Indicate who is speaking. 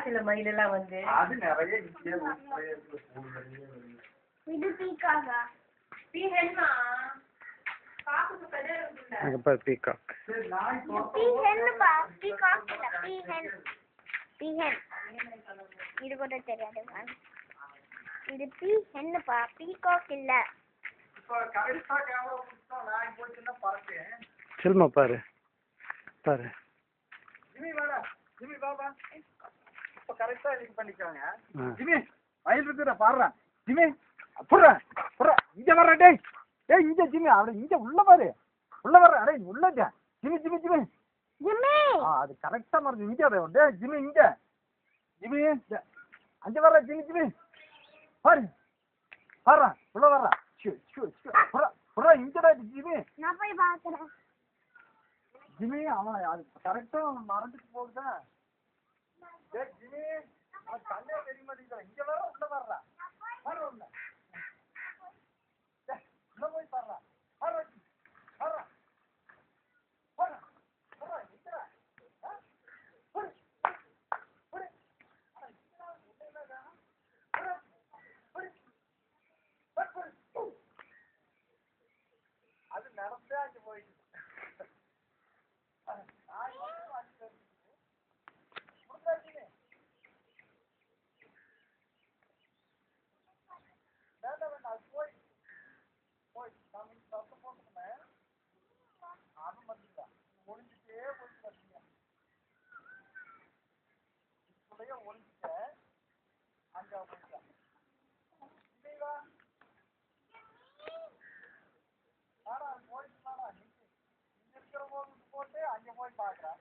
Speaker 1: சில மயில் எல்லாம் வந்து
Speaker 2: அது நிறைய
Speaker 3: இது பீகாக்கா
Speaker 1: பீஹென்னா காக்குக்கு பெடர் இருக்குல்ல
Speaker 4: அங்க பாரு பீகாக்
Speaker 3: பீஹென்னுப்பா பீகாக் இல்ல பீஹென் இது கூட தெரியாது இது பீஹென்னுப்பா பீகாக் இல்ல
Speaker 2: இப்போ கரெக்டா கேமரா புடிச்சா நான் போச்சுன்னா பறப்பேன்
Speaker 4: செல்மா பாரு பாரு
Speaker 2: ஜிமி வாடா ஜிமி பாபா இப்போ கரெக்டா இது பண்ணிக்கோங்க
Speaker 4: ஆ.
Speaker 2: ஜிமி மயில் இருக்குடா பாருடா ஜிமி புறா புறா இங்க வர்ற டேய் டேய் இங்க ஜிமி அவளை இங்க உள்ள பாரு உள்ள வர்ற அடே உள்ள ஜிமி ஜிமி ஜிமி
Speaker 3: ஜிம்மி
Speaker 2: அது கரெக்டா மறந்து இங்க வர டேய் ஜிமி இங்க ஜிமி அங்க வர்ற ஜிமி ஜிமி பாரு பாரு உள்ள வர்ற புறா புறா இங்கடா ஜிமி
Speaker 3: நான் போய் பார்க்கறேன்
Speaker 2: ஜிமி அவன் அது கரெக்டா மறந்துட்டு போகுதா டேய் ஜிமி அவன் கண்ணே தெரிய மாட்டேங்குது இங்க வர உள்ள வர்றா பாரு உள்ள டேய் உள்ள போய் பாருடா பாரு பாரு பாரு பாரு இங்கடா பாரு பாரு அது நடந்தே அங்க போயிடுச்சு போட்டு அங்க போய் பாக்குறேன்